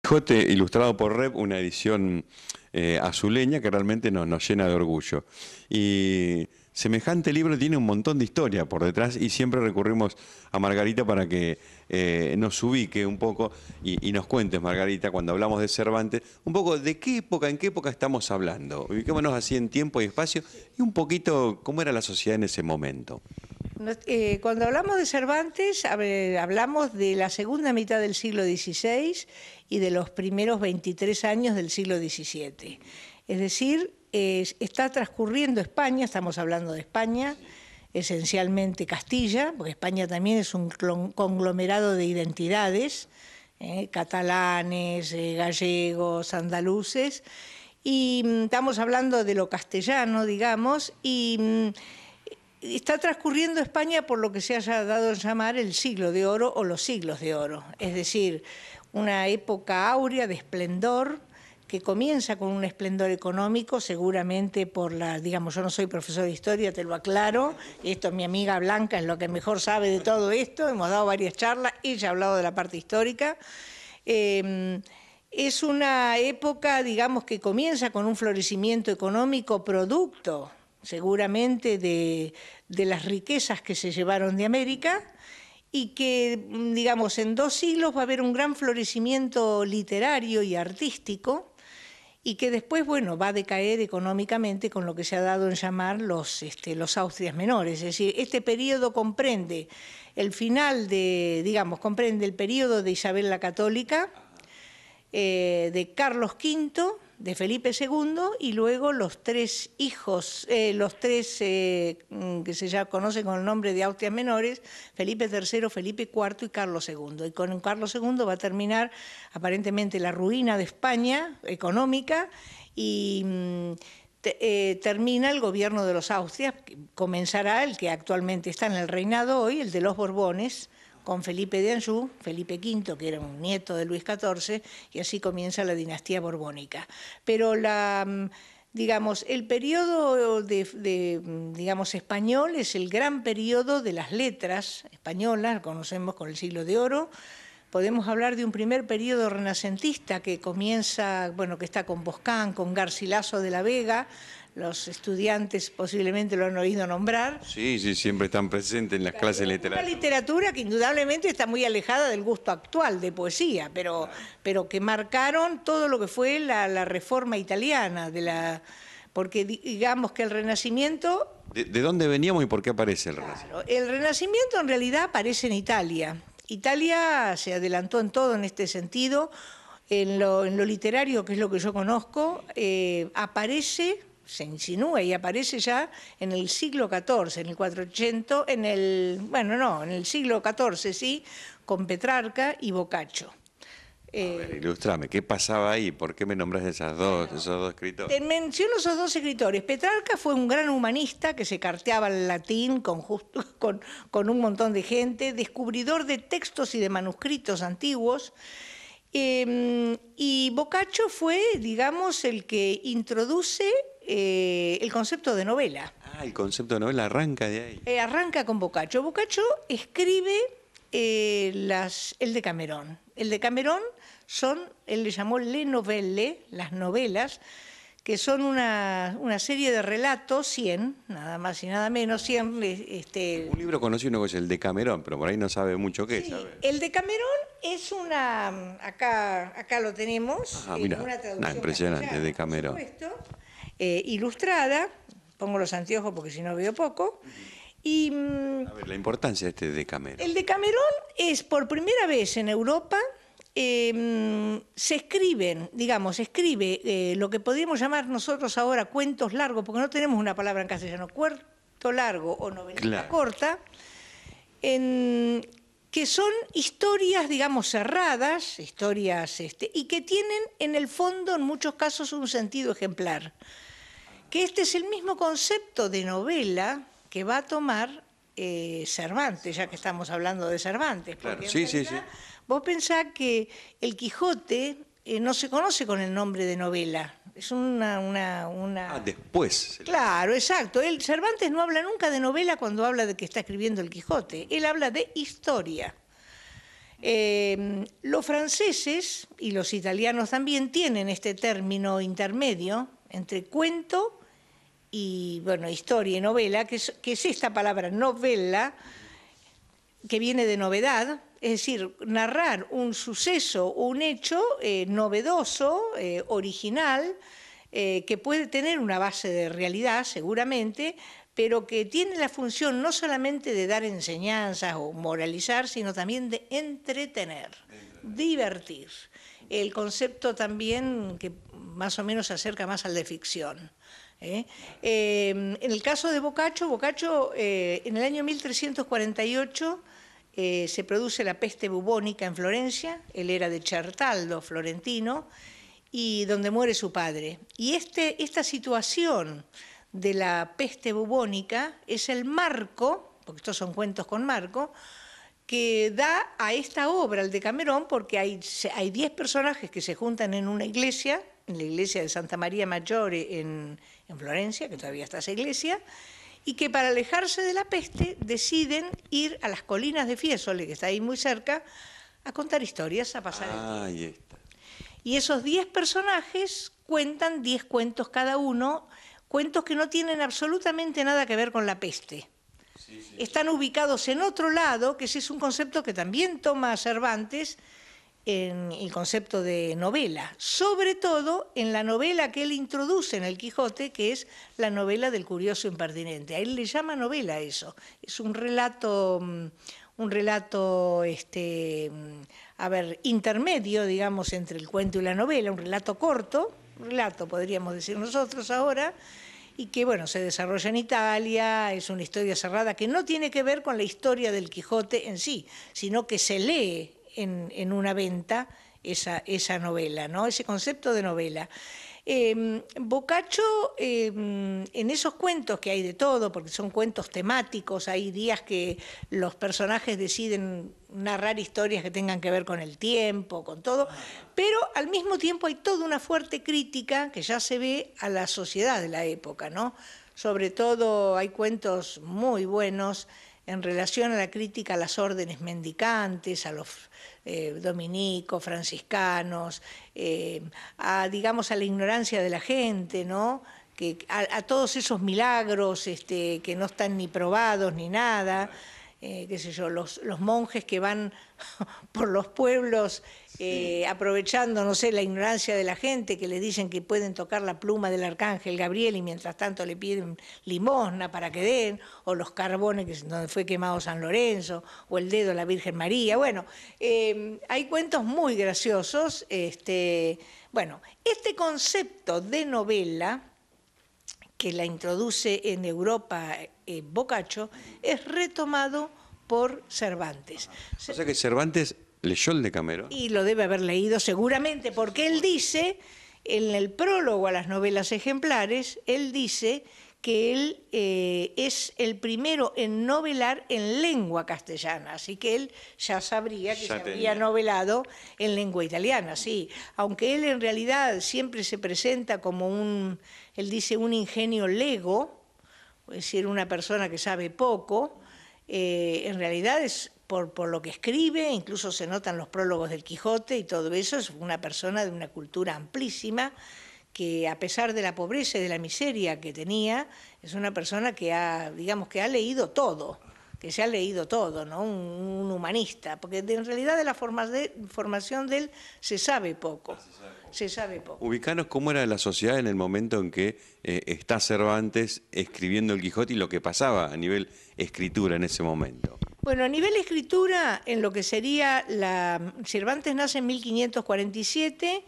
Quijote ilustrado por Rep, una edición azuleña que realmente nos llena de orgullo. Y semejante libro tiene un montón de historia por detrás y siempre recurrimos a Margarita para que nos ubique un poco y nos cuentes, Margarita, cuando hablamos de Cervantes, un poco de qué época, en qué época estamos hablando. Ubiquémonos así en tiempo y espacio y un poquito cómo era la sociedad en ese momento. Cuando hablamos de Cervantes, hablamos de la segunda mitad del siglo XVI y de los primeros 23 años del siglo XVII. Es decir, está transcurriendo España, estamos hablando de España, esencialmente Castilla, porque España también es un conglomerado de identidades, catalanes, gallegos, andaluces, y estamos hablando de lo castellano, digamos, y está transcurriendo España por lo que se haya dado a llamar el siglo de oro o los siglos de oro, es decir, una época áurea de esplendor que comienza con un esplendor económico, seguramente por la, digamos, yo no soy profesor de historia, te lo aclaro, esto mi amiga Blanca es lo que mejor sabe de todo esto, hemos dado varias charlas, ella ha hablado de la parte histórica. Es una época, digamos, que comienza con un florecimiento económico producto, seguramente de las riquezas que se llevaron de América, y que, digamos, en 2 siglos va a haber un gran florecimiento literario y artístico, y que después, bueno, va a decaer económicamente con lo que se ha dado en llamar los Austrias menores. Es decir, este periodo comprende el final de, digamos, comprende el periodo de Isabel la Católica, de Carlos V, de Felipe II, y luego los 3 hijos, que se ya conocen con el nombre de Austrias menores, Felipe III, Felipe IV y Carlos II. Y con Carlos II va a terminar aparentemente la ruina de España económica y termina el gobierno de los Austrias, comenzará el que actualmente está en el reinado hoy, el de los Borbones, con Felipe de Anjou, Felipe V, que era un nieto de Luis XIV, y así comienza la dinastía borbónica. Pero digamos, el periodo digamos, español es el gran periodo de las letras españolas, lo conocemos con el siglo de oro. Podemos hablar de un primer periodo renacentista que comienza, bueno, que está con Boscán, con Garcilaso de la Vega. Los estudiantes posiblemente lo han oído nombrar. Sí, sí, siempre están presentes en las clases literarias. Una literatura que indudablemente está muy alejada del gusto actual de poesía, pero que marcaron todo lo que fue la reforma italiana, porque digamos que el Renacimiento... ¿De dónde veníamos y por qué aparece el Renacimiento? Claro, el Renacimiento en realidad aparece en Italia. Italia se adelantó en todo en este sentido. En lo literario, que es lo que yo conozco, aparece... se insinúa y aparece ya en el siglo XIV, en el 400, en el siglo XIV, sí, con Petrarca y Boccaccio. A ver, ilustrame, ¿qué pasaba ahí? ¿Por qué me nombras esos dos escritores? Te menciono esos 2 escritores. Petrarca fue un gran humanista que se carteaba el latín con un montón de gente, descubridor de textos y de manuscritos antiguos. Y Boccaccio fue, digamos, el que introduce el concepto de novela. Ah, el concepto de novela arranca de ahí. Arranca con Boccaccio. Boccaccio escribe el Decamerón. El Decamerón él le llamó le novelle, las novelas, que son una serie de relatos, 100, nada más y nada menos, 100... Un libro conocido que es el Decamerón, pero por ahí no sabe mucho qué. Sí, ¿sabe? el Decamerón es una... Acá lo tenemos, mira, una traducción impresionante, Decamerón. por supuesto, ilustrada, pongo los anteojos porque si no veo poco, y... A ver, la importancia de este Decamerón. El Decamerón es por primera vez en Europa... se escriben, digamos, escribe lo que podríamos llamar nosotros ahora cuentos largos, porque no tenemos una palabra en castellano, cuento largo o novelita corta, que son historias, digamos, cerradas, historias, y que tienen en el fondo, en muchos casos, un sentido ejemplar. Que este es el mismo concepto de novela que va a tomar Cervantes, ya que estamos hablando de Cervantes. Claro, porque sí. Vos pensás que el Quijote no se conoce con el nombre de novela, es Ah, después. Claro, exacto. Cervantes no habla nunca de novela cuando habla de que está escribiendo el Quijote, él habla de historia. Los franceses y los italianos también tienen este término intermedio entre cuento y, bueno, historia y novela, que es esta palabra novella, que viene de novedad, es decir, narrar un suceso, un hecho novedoso, original, que puede tener una base de realidad seguramente, pero que tiene la función no solamente de dar enseñanzas o moralizar, sino también de entretener, divertir. El concepto también que más o menos se acerca más al de ficción. En el caso de Boccaccio, en el año 1348 se produce la peste bubónica en Florencia, él era de Certaldo, florentino, y donde muere su padre. Y esta situación de la peste bubónica es el marco, porque estos son cuentos con marco, que da a esta obra, el Decamerón, porque hay 10 personajes que se juntan en una iglesia, en la iglesia de Santa María Maggiore en Florencia, que todavía está esa iglesia, y que para alejarse de la peste deciden ir a las colinas de Fiesole, que está ahí muy cerca, a contar historias, a pasar el tiempo. Ahí está. Y esos 10 personajes cuentan 10 cuentos cada uno, cuentos que no tienen absolutamente nada que ver con la peste. Están ubicados en otro lado, que ese es un concepto que también toma Cervantes en el concepto de novela, sobre todo en la novela que él introduce en el Quijote, que es la novela del curioso impertinente. A él le llama novela a eso, es un relato intermedio, digamos, entre el cuento y la novela, un relato corto, un relato podríamos decir nosotros ahora, y que, bueno, se desarrolla en Italia, es una historia cerrada que no tiene que ver con la historia del Quijote en sí, sino que se lee en una venta esa novela, ¿no? Ese concepto de novela. Boccaccio, en esos cuentos que hay de todo, porque son cuentos temáticos, hay días que los personajes deciden narrar historias que tengan que ver con el tiempo, con todo, pero al mismo tiempo hay toda una fuerte crítica que ya se ve a la sociedad de la época, ¿no? Sobre todo hay cuentos muy buenos en relación a la crítica a las órdenes mendicantes, a los dominicos, franciscanos, digamos, a la ignorancia de la gente, ¿no? A todos esos milagros que no están ni probados ni nada, qué sé yo, los monjes que van por los pueblos aprovechando, no sé, la ignorancia de la gente, que les dicen que pueden tocar la pluma del arcángel Gabriel y mientras tanto le piden limosna para que den, o los carbones donde fue quemado San Lorenzo, o el dedo de la Virgen María. Bueno, hay cuentos muy graciosos. Bueno, este concepto de novela que la introduce en Europa Boccaccio, es retomado por Cervantes. O sea que Cervantes leyó el Decamerón. Y lo debe haber leído seguramente, porque él dice, en el prólogo a las novelas ejemplares, él dice que él es el primero en novelar en lengua castellana, así que él ya sabría que se había novelado en lengua italiana, sí, aunque él en realidad siempre se presenta como él dice un ingenio lego, es decir, una persona que sabe poco, en realidad es por lo que escribe, incluso se notan los prólogos del Quijote y todo eso, es una persona de una cultura amplísima, que a pesar de la pobreza y de la miseria que tenía, es una persona que ha leído todo, que se ha leído todo, ¿no? Un humanista, porque en realidad de la formación de él se sabe poco. Se sabe poco. Ubicanos cómo era la sociedad en el momento en que está Cervantes escribiendo el Quijote y lo que pasaba a nivel escritura en ese momento. Bueno, a nivel escritura, en lo que sería Cervantes nace en 1547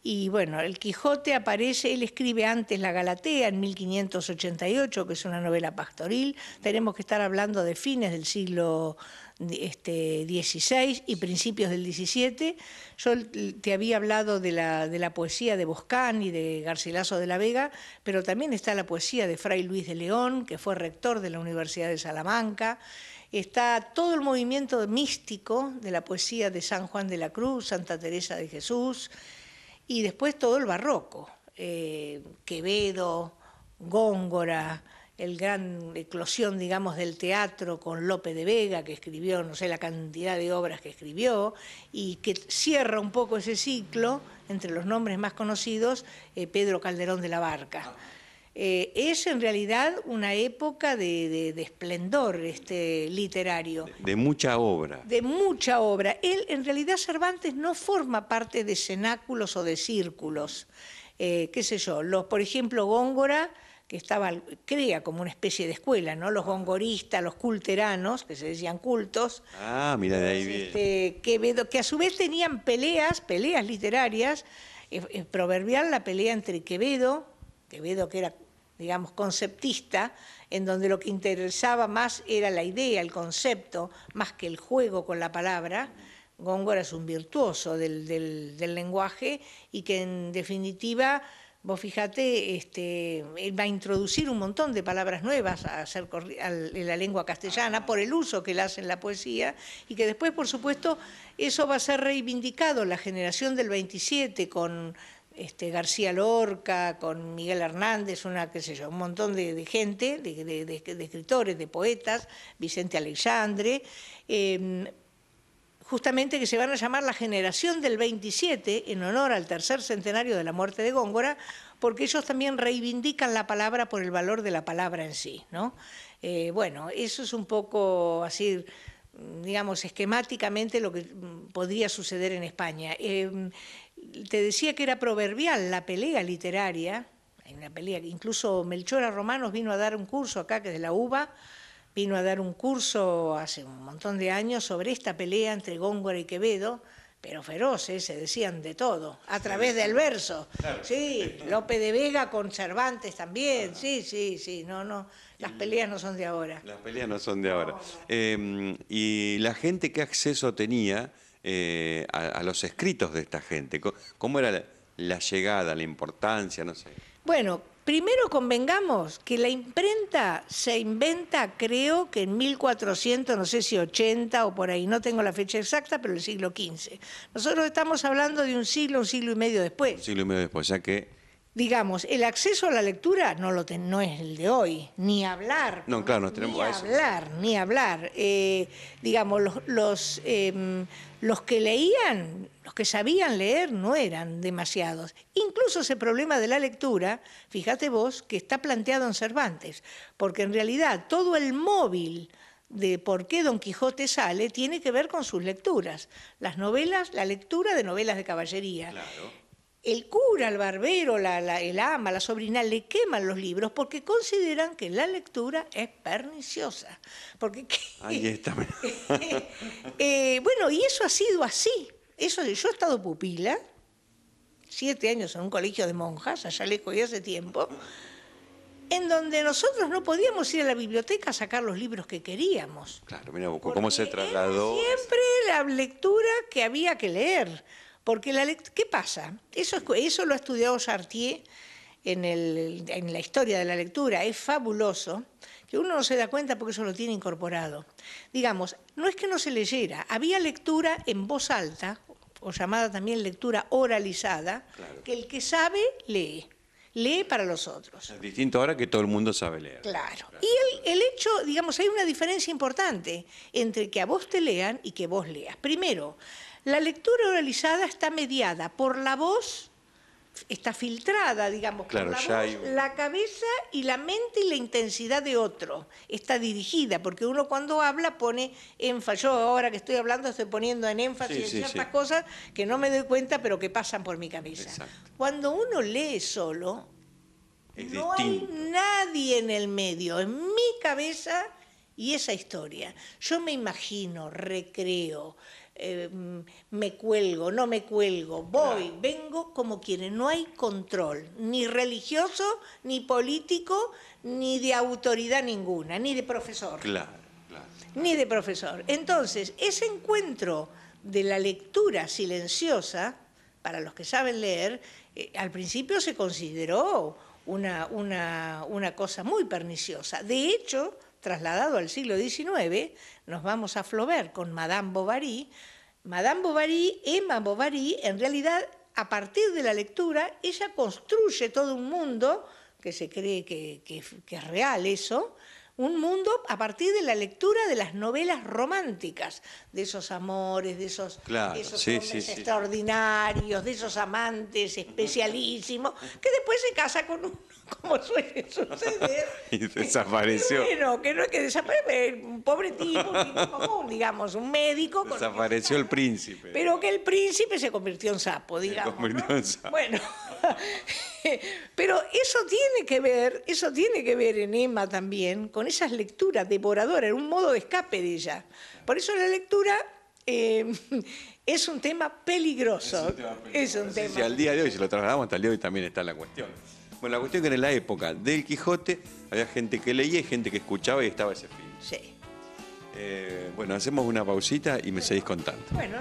y bueno, el Quijote aparece, él escribe antes la Galatea en 1588, que es una novela pastoril. Tenemos que estar hablando de fines del siglo XVI y principios del XVII. Yo te había hablado de la poesía de Boscán y de Garcilaso de la Vega, pero también está la poesía de Fray Luis de León, que fue rector de la Universidad de Salamanca. Está todo el movimiento místico de la poesía de San Juan de la Cruz, Santa Teresa de Jesús, y después todo el barroco, Quevedo, Góngora, gran eclosión, digamos, del teatro con Lope de Vega, que escribió, no sé, la cantidad de obras que escribió, y que cierra un poco ese ciclo, entre los nombres más conocidos, Pedro Calderón de la Barca. Es en realidad una época de esplendor literario. De mucha obra. De mucha obra. Él, en realidad, Cervantes no forma parte de cenáculos o de círculos. Qué sé yo, por ejemplo, Góngora, que crea como una especie de escuela, ¿no? Los gongoristas, los culteranos, que se decían cultos. Ah, mira, de ahí viene. Quevedo, que a su vez tenían peleas literarias, proverbial la pelea entre Quevedo que era, digamos, conceptista, en donde lo que interesaba más era la idea, el concepto, más que el juego con la palabra. Góngora es un virtuoso del lenguaje y que en definitiva, vos fíjate, él va a introducir un montón de palabras nuevas en la lengua castellana por el uso que él hace en la poesía y que después, por supuesto, eso va a ser reivindicado la generación del 27 con García Lorca, con Miguel Hernández, un montón de gente, de escritores, de poetas, Vicente Aleixandre, justamente que se van a llamar la generación del 27 en honor al tercer centenario de la muerte de Góngora, porque ellos también reivindican la palabra por el valor de la palabra en sí, ¿no? Bueno, eso es un poco así, digamos, esquemáticamente lo que podría suceder en España. Te decía que era proverbial la pelea literaria, hay una pelea, incluso Melchora Romanos vino a dar un curso acá, que es de la UBA, vino a dar un curso hace un montón de años sobre esta pelea entre Góngora y Quevedo, pero feroces, se decían de todo, a través del verso. Claro. Sí, Lope de Vega con Cervantes también, sí, no, las peleas no son de ahora. Las peleas no son de ahora. Y la gente, ¿qué acceso tenía a los escritos de esta gente? ¿Cómo era la llegada, la importancia, no sé? Bueno, primero convengamos que la imprenta se inventa, creo que en 1400, no sé si 80 o por ahí, no tengo la fecha exacta, pero el siglo XV. Nosotros estamos hablando de un siglo y medio después. Un siglo y medio después, ya que... Digamos, el acceso a la lectura no es el de hoy, ni hablar. No, claro, nos tenemos a eso. Ni hablar. Digamos, los que leían, los que sabían leer, no eran demasiados. Incluso ese problema de la lectura, fíjate vos, que está planteado en Cervantes, porque en realidad todo el móvil de por qué Don Quijote sale tiene que ver con sus lecturas. Las novelas, la lectura de novelas de caballería. Claro. El cura, el barbero, el ama, la sobrina le queman los libros porque consideran que la lectura es perniciosa. Porque, ahí está. Bueno, y eso ha sido así. Yo he estado pupila, 7 años en un colegio de monjas, allá lejos y hace tiempo, en donde nosotros no podíamos ir a la biblioteca a sacar los libros que queríamos. Claro, mira, ¿cómo se trasladó? Siempre la lectura que había que leer. Porque ¿qué pasa? Eso lo ha estudiado Chartier en la historia de la lectura. Es fabuloso, que uno no se da cuenta porque eso lo tiene incorporado. Digamos, no es que no se leyera, había lectura en voz alta, o llamada también lectura oralizada, claro, que el que sabe lee para los otros. Es distinto ahora que todo el mundo sabe leer. Claro. Y el hecho, digamos, hay una diferencia importante entre que a vos te lean y que vos leas. Primero, la lectura oralizada está mediada por la voz, está filtrada, digamos, claro, por la voz, la cabeza y la mente y la intensidad de otro. Está dirigida, porque uno cuando habla pone énfasis. Yo ahora que estoy hablando estoy poniendo en énfasis en ciertas cosas que no me doy cuenta, pero que pasan por mi cabeza. Exacto. Cuando uno lee solo, no hay nadie en el medio, en mi cabeza y esa historia. Yo me imagino, recreo, me cuelgo, no me cuelgo, voy, vengo como quienes. No hay control, ni religioso, ni político, ni de autoridad ninguna, ni de profesor. Claro. Ni de profesor. Entonces, ese encuentro de la lectura silenciosa, para los que saben leer, al principio se consideró una cosa muy perniciosa. De hecho, trasladado al siglo XIX, nos vamos a Flaubert con Madame Bovary. Madame Bovary, Emma Bovary, en realidad, a partir de la lectura, ella construye todo un mundo que se cree que es real eso, un mundo a partir de la lectura de las novelas románticas, de esos amores, de esos, Claro, de esos sí, hombres sí, sí. extraordinarios, de esos amantes especialísimos, que después se casa con uno, como suele suceder. Y desapareció. Y bueno, que no es que desapareció, un pobre tipo, un tipo común, digamos, un médico. con el que Desapareció el príncipe. pero que el príncipe se convirtió en sapo, digamos. convirtió ¿no? en sapo. Bueno, pero eso tiene que ver en Emma también, con esas lecturas devoradoras, era un modo de escape de ella. Por eso la lectura es un tema peligroso. Es un tema. Si al día de hoy, si lo trasladamos hasta el día de hoy, también está la cuestión. Bueno, la cuestión es que en la época del Quijote había gente que leía y gente que escuchaba y estaba ese film. Sí. Bueno, hacemos una pausita y me seguís contando. Bueno,